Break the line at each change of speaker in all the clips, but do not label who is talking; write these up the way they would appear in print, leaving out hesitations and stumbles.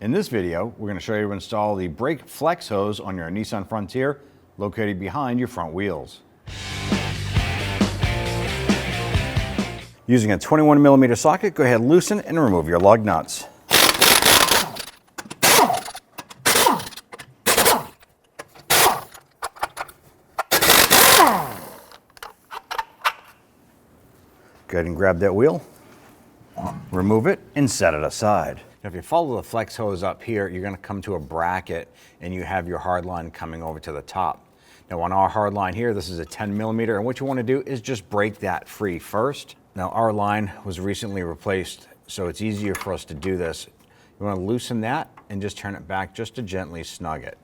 In this video, we're going to show you how to install the brake flex hose on your Nissan Frontier located behind your front wheels. Using a 21mm socket, go ahead, loosen and remove your lug nuts. Go ahead and grab that wheel, remove it, and set it aside. Now, if you follow the flex hose up here, you're going to come to a bracket and you have your hard line coming over to the top. Now on our hard line here, this is a 10mm, and what you want to do is just break that free first. Now our line was recently replaced, so it's easier for us to do this. You want to loosen that and just turn it back just to gently snug it.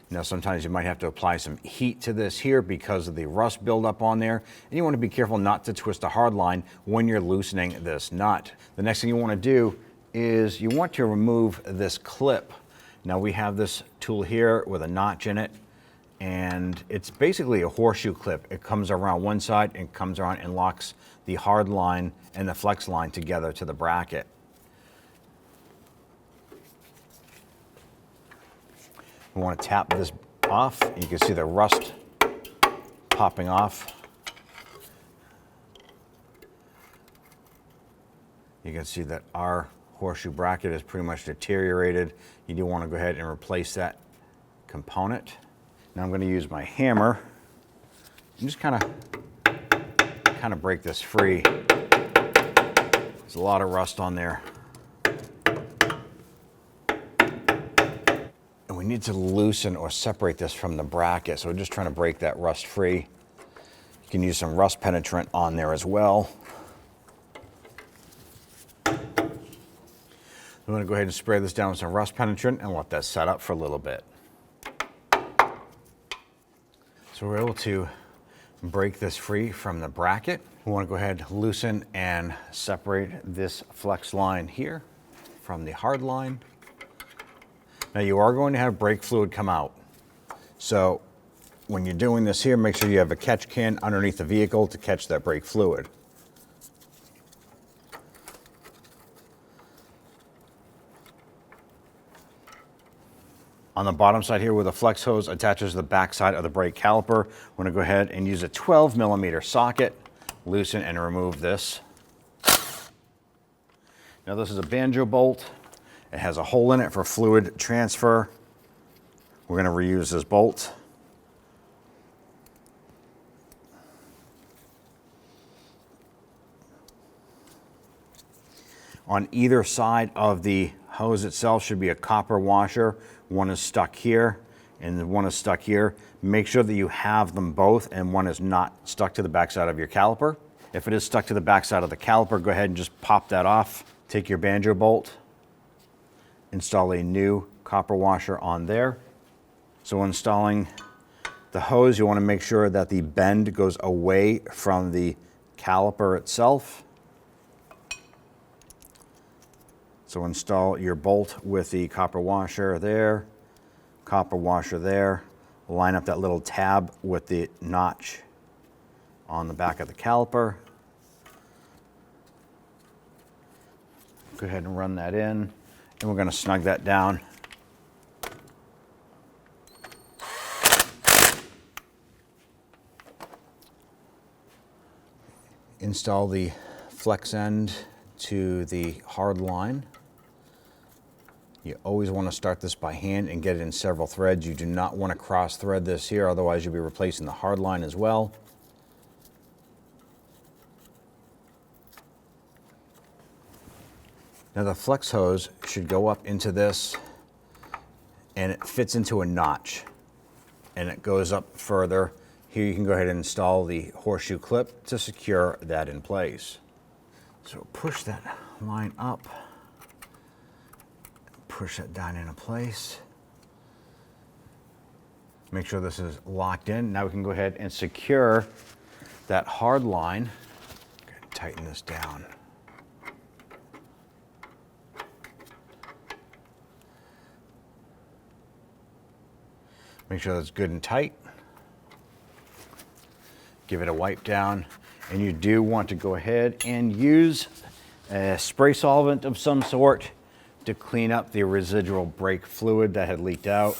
Now sometimes you might have to apply some heat to this here because of the rust buildup on there, and you want to be careful not to twist a hard line when you're loosening this nut. The next thing you want to do is you want to remove this clip. Now we have this tool here with a notch in it, and it's basically a horseshoe clip. It comes around one side and comes around and locks the hard line and the flex line together to the bracket. We want to tap this off. You can see the rust popping off. You can see that our horseshoe bracket is pretty much deteriorated. You do want to go ahead and replace that component. Now I'm going to use my hammer and just kind of break this free. There's a lot of rust on there. And we need to loosen or separate this from the bracket, so we're just trying to break that rust free. You can use some rust penetrant on there as well. I'm going to go ahead and spray this down with some rust penetrant and let that set up for a little bit. So we're able to break this free from the bracket. We want to go ahead, loosen and separate this flex line here from the hard line. Now you are going to have brake fluid come out. So when you're doing this here, make sure you have a catch can underneath the vehicle to catch that brake fluid. On the bottom side here where the flex hose attaches to the back side of the brake caliper, we're going to go ahead and use a 12mm socket, loosen and remove this. Now this is a banjo bolt. It has a hole in it for fluid transfer. We're going to reuse this bolt. On either side of the hose itself should be a copper washer. One is stuck here and one is stuck here. Make sure that you have them both and one is not stuck to the backside of your caliper. If it is stuck to the backside of the caliper, go ahead and just pop that off. Take your banjo bolt, install a new copper washer on there. So when installing the hose, you want to make sure that the bend goes away from the caliper itself. So install your bolt with the copper washer there, line up that little tab with the notch on the back of the caliper. Go ahead and run that in, and we're going to snug that down. Install the flex end to the hard line. You always want to start this by hand and get it in several threads. You do not want to cross thread this here, otherwise you'll be replacing the hard line as well. Now the flex hose should go up into this and it fits into a notch and it goes up further. Here you can go ahead and install the horseshoe clip to secure that in place. So push that line up. Push it down into place. Make sure this is locked in. Now we can go ahead and secure that hard line. Tighten this down. Make sure that's good and tight. Give it a wipe down, and you do want to go ahead and use a spray solvent of some sort to clean up the residual brake fluid that had leaked out.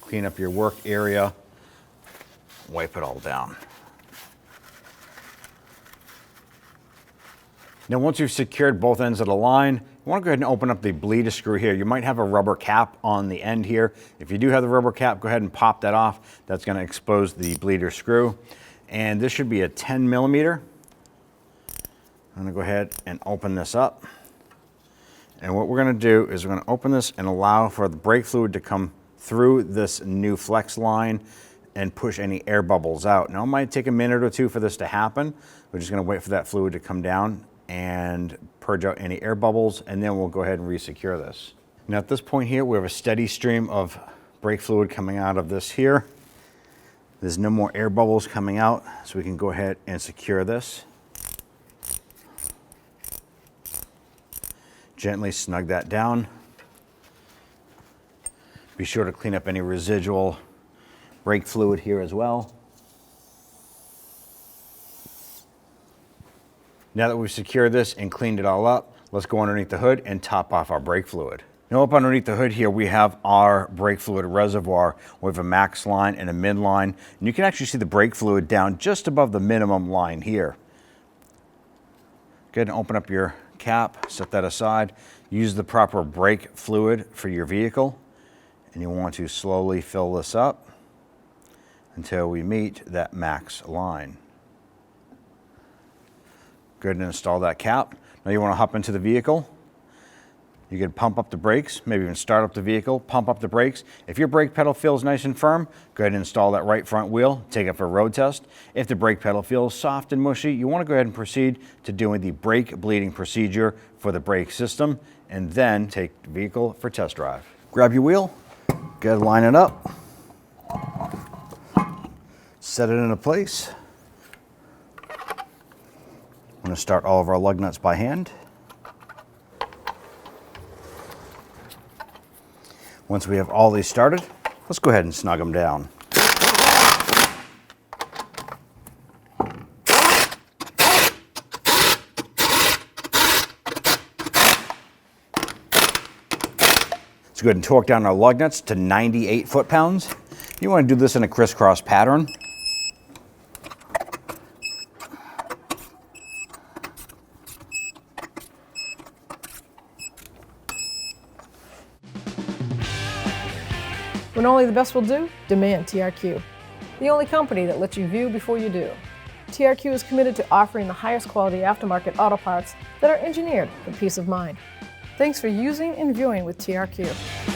Clean up your work area, wipe it all down. Now once you've secured both ends of the line, you want to go ahead and open up the bleeder screw here. You might have a rubber cap on the end here. If you do have the rubber cap, go ahead and pop that off. That's going to expose the bleeder screw. And this should be a 10 millimeter. I'm going to go ahead and open this up. And what we're going to do is we're going to open this and allow for the brake fluid to come through this new flex line and push any air bubbles out. Now it might take a minute or two for this to happen. We're just going to wait for that fluid to come down and purge out any air bubbles, and then we'll go ahead and resecure this. Now at this point here, we have a steady stream of brake fluid coming out of this here. There's no more air bubbles coming out, so we can go ahead and secure this. Gently snug that down. Be sure to clean up any residual brake fluid here as well. Now that we've secured this and cleaned it all up, let's go underneath the hood and top off our brake fluid. Now up underneath the hood here, we have our brake fluid reservoir. We have a max line and a mid line, and you can actually see the brake fluid down just above the minimum line here. Go ahead and open up your cap, set that aside. Use the proper brake fluid for your vehicle, and you want to slowly fill this up until we meet that max line. Go ahead and install that cap. Now you want to hop into the vehicle. You can pump up the brakes, maybe even start up the vehicle, pump up the brakes. If your brake pedal feels nice and firm, go ahead and install that right front wheel, take it for a road test. If the brake pedal feels soft and mushy, you want to go ahead and proceed to doing the brake bleeding procedure for the brake system, and then take the vehicle for test drive. Grab your wheel, go ahead and line it up, set it into place. I'm going to start all of our lug nuts by hand. Once we have all these started, let's go ahead and snug them down. Let's go ahead and torque down our lug nuts to 98 foot-pounds. You want to do this in a crisscross pattern.
When only the best will do, demand TRQ. The only company that lets you view before you do. TRQ is committed to offering the highest quality aftermarket auto parts that are engineered for peace of mind. Thanks for using and viewing with TRQ.